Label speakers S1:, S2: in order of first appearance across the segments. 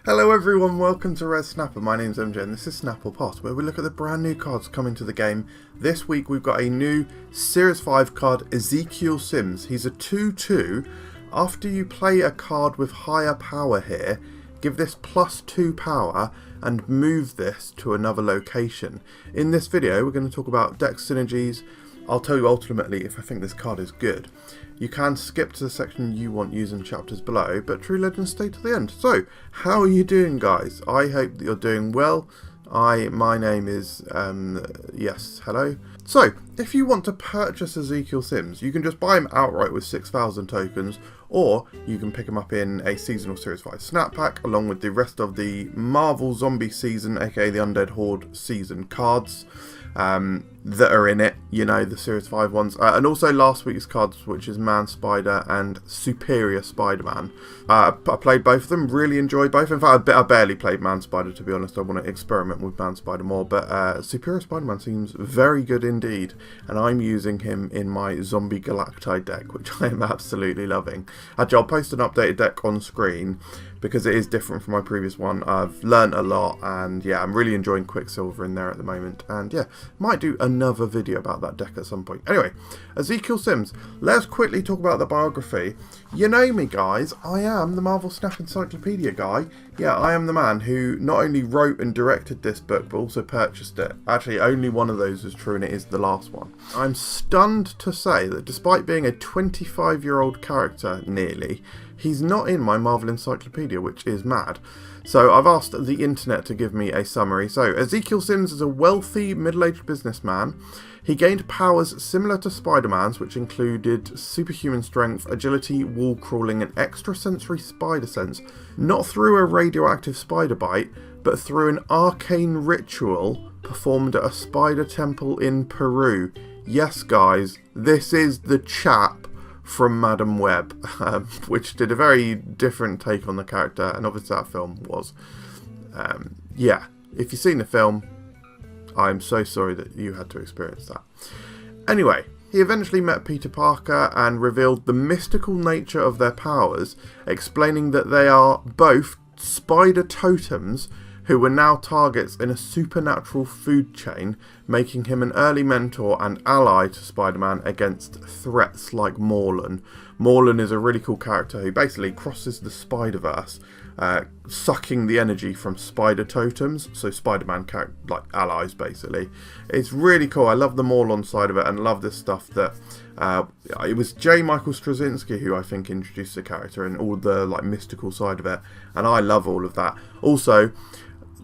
S1: Hello everyone, welcome to Red Snapper. My name's MJ and this is Snapple Pot, where we look at the brand new cards coming to the game. This week we've got a new Series 5 card, Ezekiel Sims. He's a 2-2. After you play a card with higher power here, give this +2 power and move this to another location. In this video we're going to talk about deck synergies. I'll tell you ultimately if I think this card is good. You can skip to the section you want using chapters below, but True Legends stay to the end. So, how are you doing, guys? I hope that you're doing well. My name is, yes, hello. So, if you want to purchase Ezekiel Sims, you can just buy him outright with 6,000 tokens, or you can pick him up in a seasonal Series 5 snap pack, along with the rest of the Marvel Zombie season, aka the Undead Horde season cards. That are in it, you know, the Series 5 ones, and also last week's cards, which is Man Spider and Superior Spider-Man. I played both of them, really enjoyed both. In fact, I barely played Man Spider, to be honest. I want to experiment with Man Spider more, but Superior Spider-Man seems very good indeed, and I'm using him in my Zombie Galacti deck, which I am absolutely loving. Actually, I'll post an updated deck on screen, because it is different from my previous one. I've learnt a lot, and yeah, I'm really enjoying Quicksilver in there at the moment, and yeah, might do another video about that deck at some point. Anyway, Ezekiel Sims, let's quickly talk about the biography. You know me, guys, I am the Marvel Snap Encyclopedia guy. Yeah, I am the man who not only wrote and directed this book, but also purchased it. Actually, only one of those is true, and it is the last one. I'm stunned to say that despite being a 25-year-old character, nearly, he's not in my Marvel Encyclopedia, which is mad. So I've asked the internet to give me a summary. So Ezekiel Sims is a wealthy, middle-aged businessman. He gained powers similar to Spider-Man's, which included superhuman strength, agility, wall crawling, and extrasensory spider sense, not through a radioactive spider bite, but through an arcane ritual performed at a spider temple in Peru. Yes, guys, this is the chap from Madam Web, which did a very different take on the character, and obviously that film was, yeah, if you've seen the film, I'm so sorry that you had to experience that. Anyway, he eventually met Peter Parker and revealed the mystical nature of their powers, explaining that they are both spider totems who were now targets in a supernatural food chain, making him an early mentor and ally to Spider-Man against threats like Morlun. Morlun is a really cool character who basically crosses the Spider-Verse, sucking the energy from spider totems, so Spider-Man like allies basically. It's really cool. I love the Morlun side of it, and love this stuff that it was J. Michael Straczynski who I think introduced the character and all the like mystical side of it, and I love all of that. Also,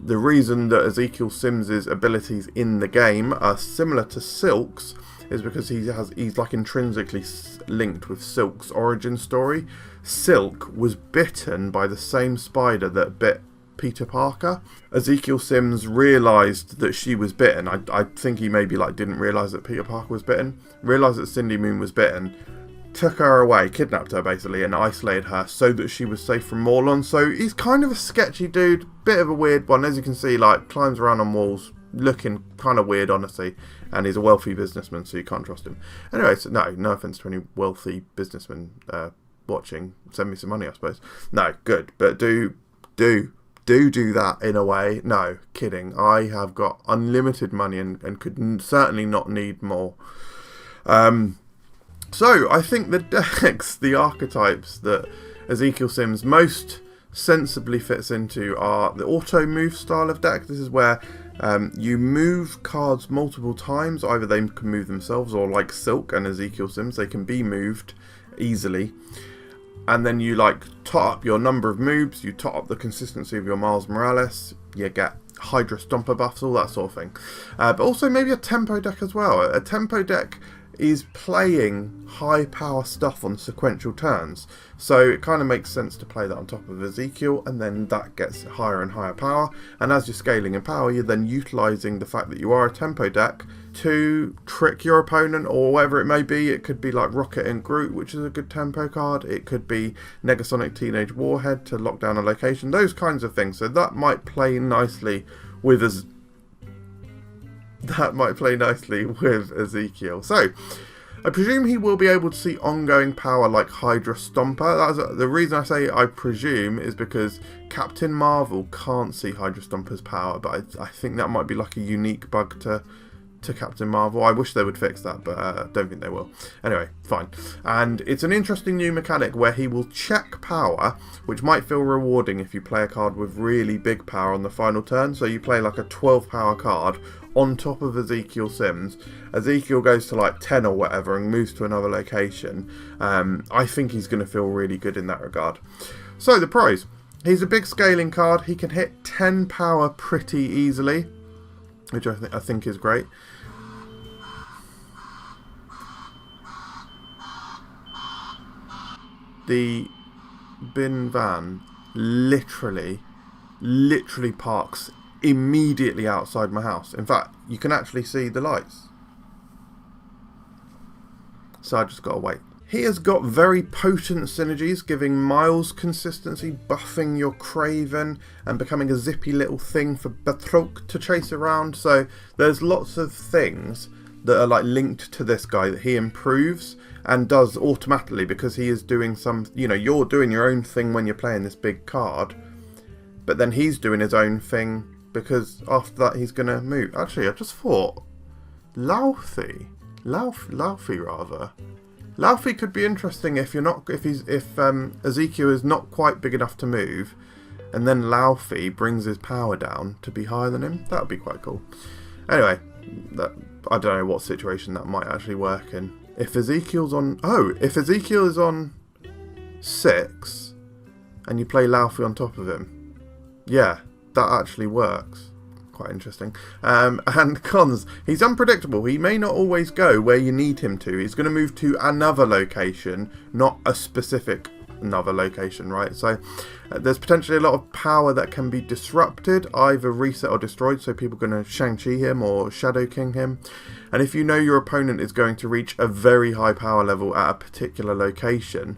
S1: the reason that Ezekiel Sims' abilities in the game are similar to Silk's is because he's like intrinsically linked with Silk's origin story. Silk was bitten by the same spider that bit Peter Parker. Ezekiel Sims realised that she was bitten. I think he maybe like didn't realise that Peter Parker was bitten. Realised that Cindy Moon was bitten. Took her away, kidnapped her basically, and isolated her so that she was safe from Morlun. So he's kind of a sketchy dude, bit of a weird one, as you can see, like climbs around on walls, looking kind of weird honestly, and he's a wealthy businessman, so you can't trust him. Anyway, so no offense to any wealthy businessmen watching, send me some money I suppose. No, good, but do that in a way. No, kidding, I have got unlimited money and could certainly not need more. So, I think the decks, the archetypes that Ezekiel Sims most sensibly fits into are the auto move style of deck. This is where you move cards multiple times. Either they can move themselves, or like Silk and Ezekiel Sims, they can be moved easily. And then you like tot up your number of moves, you tot up the consistency of your Miles Morales, you get Hydra Stomper buffs, all that sort of thing. But also maybe a tempo deck as well. A tempo deck is playing high power stuff on sequential turns, so it kind of makes sense to play that on top of Ezekiel, and then that gets higher and higher power, and as you're scaling in power you're then utilising the fact that you are a tempo deck to trick your opponent or whatever it may be. It could be like Rocket and Groot, which is a good tempo card. It could be Negasonic Teenage Warhead to lock down a location, those kinds of things. So that might play nicely with Ezekiel. So I presume he will be able to see ongoing power like Hydra Stomper. The reason I say I presume is because Captain Marvel can't see Hydra Stomper's power, but I think that might be like a unique bug to Captain Marvel. I wish they would fix that, but I don't think they will. Anyway, fine. And it's an interesting new mechanic where he will check power, which might feel rewarding if you play a card with really big power on the final turn. So you play like a 12 power card on top of Ezekiel Sims. Ezekiel goes to like 10 or whatever and moves to another location. I think he's going to feel really good in that regard. So the pros. He's a big scaling card. He can hit 10 power pretty easily, which I think is great. The bin van literally parks immediately outside my house. In fact, you can actually see the lights. So I just gotta wait. He has got very potent synergies, giving miles consistency, buffing your Craven, and becoming a zippy little thing for Betrok to chase around. So there's lots of things that are like linked to this guy that he improves and does automatically, because he is doing some, you know, you're doing your own thing when you're playing this big card, but then he's doing his own thing because after that he's gonna move. Actually, I just thought Laufey could be interesting if Ezekiel is not quite big enough to move, and then Laufey brings his power down to be higher than him. That would be quite cool. Anyway, I don't know what situation that might actually work in. If Ezekiel is on 6 and you play Laufey on top of him, yeah, that actually works. Quite interesting. And cons, he's unpredictable. He may not always go where you need him to. He's going to move to another location, not a specific another location, right? So there's potentially a lot of power that can be disrupted, either reset or destroyed, so people are going to Shang-Chi him or Shadow King him. And if you know your opponent is going to reach a very high power level at a particular location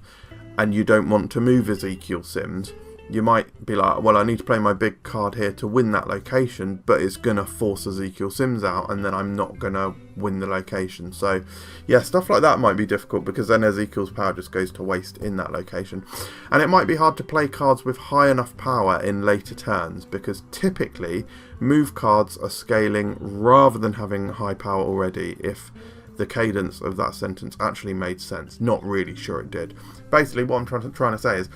S1: and you don't want to move Ezekiel Sims, you might be like, well, I need to play my big card here to win that location, but it's going to force Ezekiel Sims out, and then I'm not going to win the location. So, yeah, stuff like that might be difficult, because then Ezekiel's power just goes to waste in that location. And it might be hard to play cards with high enough power in later turns, because typically move cards are scaling rather than having high power already, if the cadence of that sentence actually made sense. Not really sure it did. Basically, what I'm trying to say is,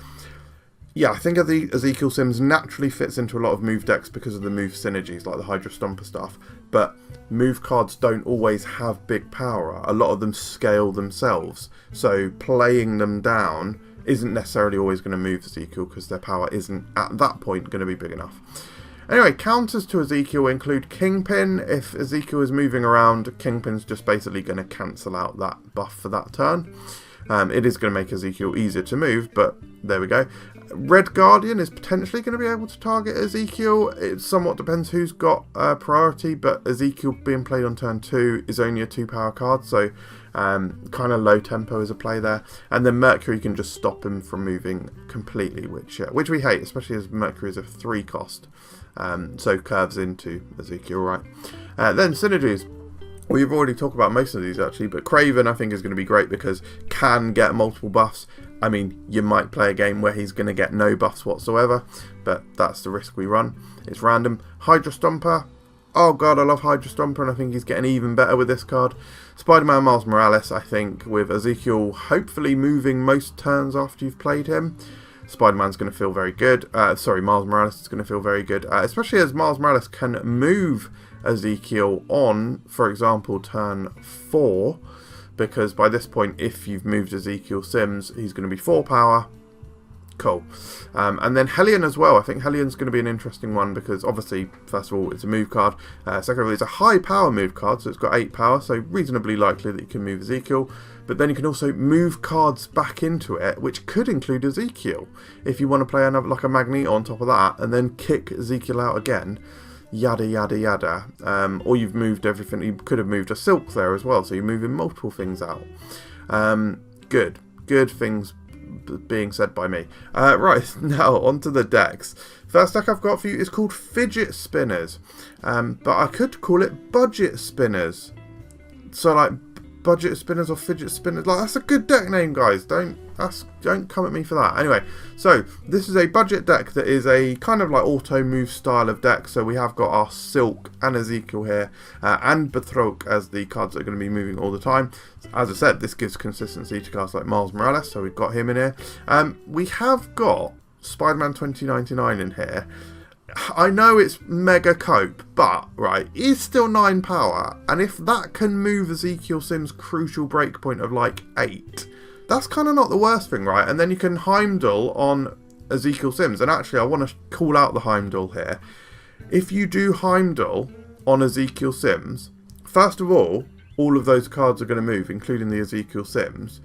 S1: yeah, I think Ezekiel Sims naturally fits into a lot of move decks because of the move synergies, like the Hydra Stomper stuff. But move cards don't always have big power. A lot of them scale themselves. So playing them down isn't necessarily always going to move Ezekiel, because their power isn't at that point going to be big enough. Anyway, counters to Ezekiel include Kingpin. If Ezekiel is moving around, Kingpin's just basically going to cancel out that buff for that turn. It is going to make Ezekiel easier to move, but there we go. Red Guardian is potentially going to be able to target Ezekiel. It somewhat depends who's got priority, but Ezekiel being played on turn 2 is only a 2-power card, so kind of low tempo is a play there. And then Mercury can just stop him from moving completely, which we hate, especially as Mercury is a 3 cost, so curves into Ezekiel, right? Then Synergies. We've already talked about most of these actually, but Craven I think is going to be great because can get multiple buffs. I mean, you might play a game where he's going to get no buffs whatsoever, but that's the risk we run. It's random. Hydra Stomper. Oh god, I love Hydra Stomper, and I think he's getting even better with this card. Spider-Man Miles Morales, I think, with Ezekiel hopefully moving most turns after you've played him. Spider-Man's going to feel very good. Miles Morales is going to feel very good, especially as Miles Morales can move Ezekiel on, for example, turn 4, because by this point, if you've moved Ezekiel Sims, he's going to be 4 power. Cool. And then Hellion as well. I think Hellion's going to be an interesting one because obviously, first of all, it's a move card. Second of all, it's a high power move card, so it's got 8 power, so reasonably likely that you can move Ezekiel. But then you can also move cards back into it, which could include Ezekiel. If you want to play another, like a Magneto on top of that, and then kick Ezekiel out again. Yada yada yada. Or you've moved everything. You could have moved a Silk there as well, so you're moving multiple things out. Good things being said by me. Right, now onto the decks. First deck I've got for you is called Fidget Spinners, but I could call it Budget Spinners. So like budget spinners or fidget spinners. Like, that's a good deck name, guys. Don't come at me for that. Anyway, so this is a budget deck that is a kind of like auto move style of deck. So we have got our Silk and Ezekiel here, and Betrok as the cards that are going to be moving all the time. As I said, this gives consistency to cards like Miles Morales, so we've got him in here. We have got Spider-Man 2099 in here. I know it's mega cope, but, right, he's still 9 power, and if that can move Ezekiel Sims' crucial breakpoint of like 8, that's kind of not the worst thing, right? And then you can Heimdall on Ezekiel Sims, and actually I want to call out the Heimdall here. If you do Heimdall on Ezekiel Sims, first of all of those cards are going to move, including the Ezekiel Sims,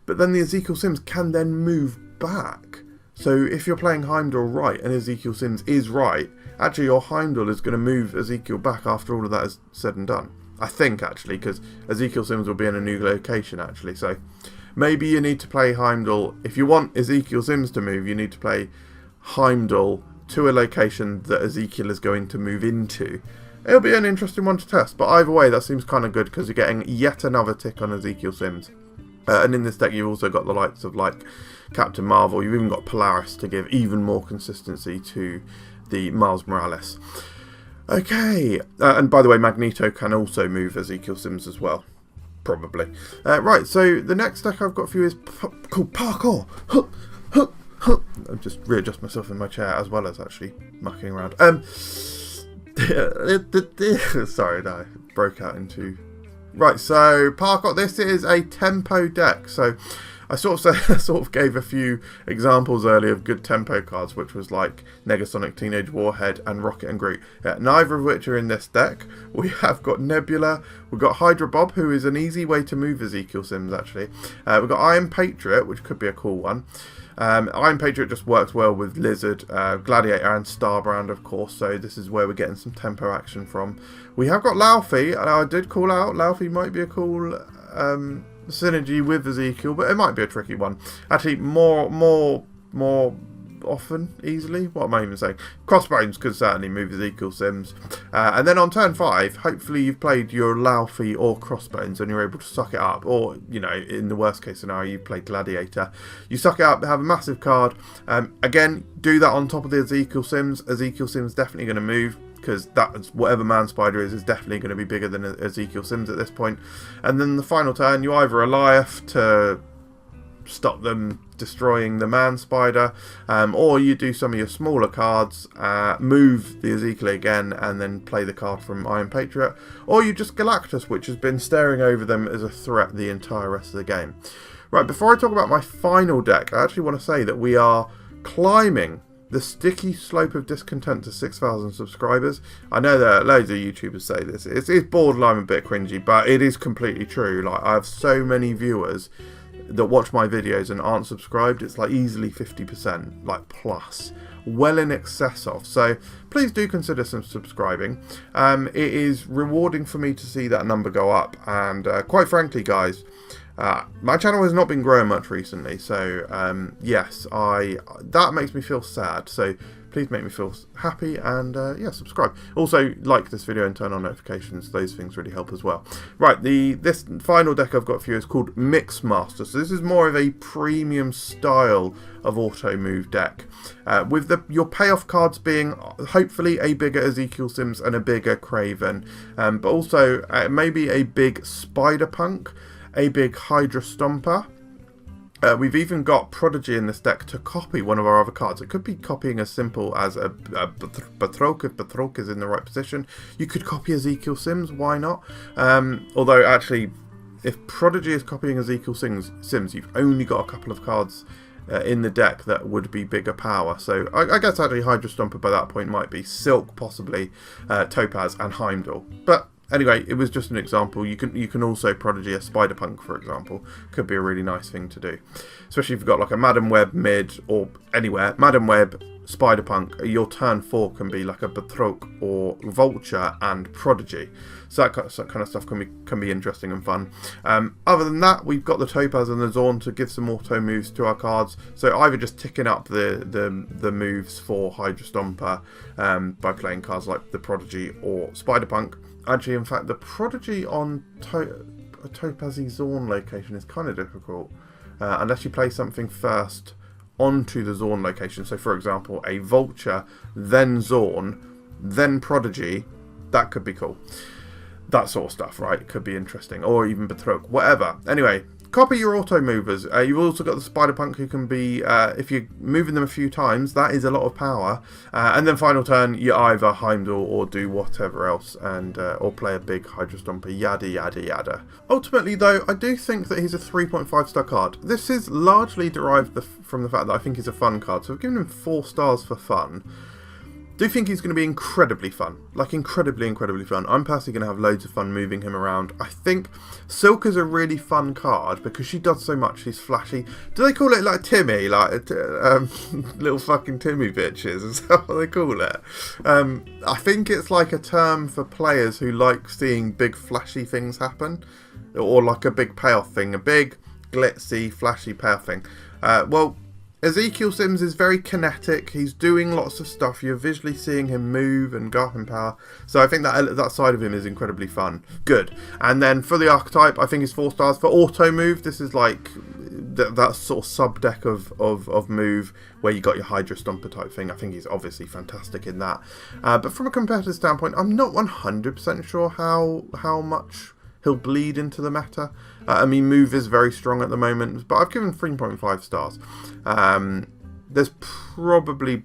S1: but then the Ezekiel Sims can then move back. So if you're playing Heimdall right and Ezekiel Sims is right, actually your Heimdall is going to move Ezekiel back after all of that is said and done. I think, actually, because Ezekiel Sims will be in a new location, actually. So maybe you need to play Heimdall. If you want Ezekiel Sims to move, you need to play Heimdall to a location that Ezekiel is going to move into. It'll be an interesting one to test, but either way, that seems kind of good because you're getting yet another tick on Ezekiel Sims. And in this deck, you've also got the likes of like Captain Marvel. You've even got Polaris to give even more consistency to the Miles Morales. Okay, and by the way, Magneto can also move Ezekiel Sims as well, probably. Right, so the next deck I've got for you is called Parkour. I'll just readjust myself in my chair as well as actually mucking around. Sorry, no, I broke out into... Right, so Parkour, this is a tempo deck. So I sort of gave a few examples earlier of good tempo cards, which was like Negasonic, Teenage Warhead, and Rocket and Groot. Neither of which are in this deck. We have got Nebula, we've got Hydra Bob, who is an easy way to move Ezekiel Sims, actually. We've got Iron Patriot, which could be a cool one. Iron Patriot just works well with Lizard, Gladiator and Starbrand, of course, so this is where we're getting some tempo action from. We have got Laufey, and I did call out, Laufey might be a cool synergy with Ezekiel, but it might be a tricky one. Actually, more often, easily, what am I even saying? Crossbones could certainly move Ezekiel Sims. And then on turn 5, hopefully you've played your Laufey or Crossbones and you're able to suck it up. Or, you know, in the worst case scenario, you played Gladiator. You suck it up, have a massive card. Again, do that on top of the Ezekiel Sims. Ezekiel Sims definitely going to move, because that's whatever Man Spider is definitely going to be bigger than Ezekiel Sims at this point. And then the final turn, you either Eliath to stop them destroying the Man Spider, or you do some of your smaller cards, move the Ezekiel again, and then play the card from Iron Patriot, or you just Galactus, which has been staring over them as a threat the entire rest of the game. Right, before I talk about my final deck, I actually want to say that we are climbing the sticky slope of discontent to 6,000 subscribers. I know that loads of YouTubers say this. It's borderline a bit cringy, but it is completely true. Like, I have so many viewers that watch my videos and aren't subscribed. It's like easily 50%, like plus, well in excess of. So please do consider some subscribing. It is rewarding for me to see that number go up, and quite frankly, guys, my channel has not been growing much recently, so yes, that makes me feel sad. So please make me feel happy, and yeah, subscribe. Also, like this video and turn on notifications. Those things really help as well. Right, this final deck I've got for you is called Mixmaster. So this is more of a premium style of auto move deck, with your payoff cards being hopefully a bigger Ezekiel Sims and a bigger Craven, but also maybe a big Spider Punk, a big Hydra Stomper. We've even got Prodigy in this deck to copy one of our other cards. It could be copying as simple as a Betrok, if Betrok is in the right position. You could copy Ezekiel Sims, why not? Although, actually, if Prodigy is copying Ezekiel Sims, you've only got a couple of cards in the deck that would be bigger power. So I guess actually Hydra Stomper by that point might be Silk, possibly Topaz and Heimdall. But anyway, it was just an example. You can also Prodigy a Spider Punk, for example. Could be a really nice thing to do. Especially if you've got like a Madam Web mid or anywhere. Madam Web, Spider Punk, your turn 4 can be like a Betrok or Vulture and Prodigy. So that kind of stuff can be interesting and fun. Other than that, we've got the Topaz and the Zorn to give some auto moves to our cards. So either just ticking up the moves for Hydra Stomper by playing cards like the Prodigy or Spider Punk. Actually, in fact, the Prodigy on a Topazi Zorn location is kind of difficult. Unless you play something first onto the Zorn location. So, for example, a Vulture, then Zorn, then Prodigy. That could be cool. That sort of stuff, right? Could be interesting. Or even Betrok. Whatever. Anyway, copy your auto movers. You've also got the Spider-Punk who can be, if you're moving them a few times, that is a lot of power. And then final turn, you either Heimdall or do whatever else, and or play a big Hydra Stomper, yada yada yada. Ultimately though, I do think that he's a 3.5 star card. This is largely derived from the fact that I think he's a fun card, so I've given him 4 stars for fun. Do think he's going to be incredibly fun. Like, incredibly fun. I'm personally going to have loads of fun moving him around. I think Silk is a really fun card because she does so much. She's flashy. Do they call it, like, Timmy? Like, little fucking Timmy bitches? Is that what they call it? I think it's like a term for players who like seeing big flashy things happen. Or like a big payoff thing. A big, glitzy, flashy payoff thing. Well, Ezekiel Sims is very kinetic. He's doing lots of stuff. You're visually seeing him move and go up in power. So I think that side of him is incredibly fun. Good. And then for the archetype, I think it's 4 stars. For auto move, this is like that sort of sub deck of move where you got your Hydra Stomper type thing. I think he's obviously fantastic in that. But from a competitive standpoint, I'm not 100% sure how much he'll bleed into the meta. I mean, move is very strong at the moment, but I've given 3.5 stars. There's probably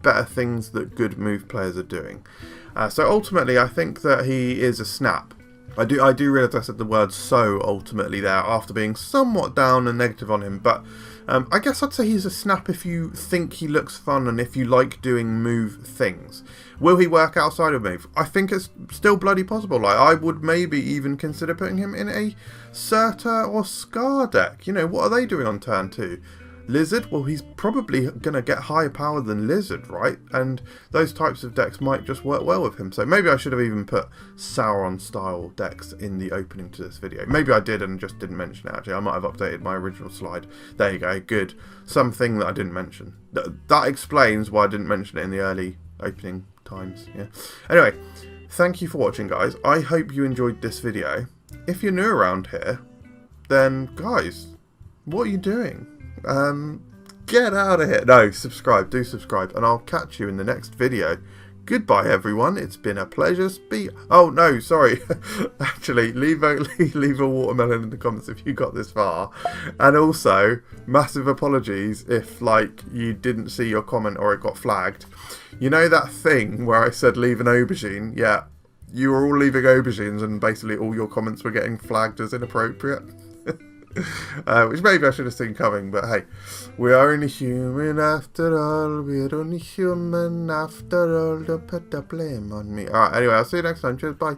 S1: better things that good move players are doing. So ultimately, I think that he is a snap. I do realise I said the word "so" ultimately there after being somewhat down and negative on him, but I guess I'd say he's a snap if you think he looks fun and if you like doing move things. Will he work outside of move? I think it's still bloody possible. Like, I would maybe even consider putting him in a Surtur or Scar deck. You know, what are they doing on turn 2? Lizard? Well, he's probably going to get higher power than Lizard, right? And those types of decks might just work well with him. So maybe I should have even put Sauron-style decks in the opening to this video. Maybe I did and just didn't mention it, actually. I might have updated my original slide. There you go, good. Something that I didn't mention. That explains why I didn't mention it in the early opening times, yeah. Anyway, thank you for watching, guys. I hope you enjoyed this video. If you're new around here, then, guys, what are you doing? Get out of here. No, subscribe. Do subscribe. And I'll catch you in the next video. Goodbye, everyone. It's been a pleasure. Oh, no, sorry. Actually, leave a watermelon in the comments if you got this far. And also, massive apologies if, like, you didn't see your comment or it got flagged. You know that thing where I said leave an aubergine? Yeah, you were all leaving aubergines and basically all your comments were getting flagged as inappropriate. Which maybe I should have seen coming, but hey, we are only human after all. We're only human after all. Don't put the blame on me. Alright, anyway, I'll see you next time. Cheers, bye.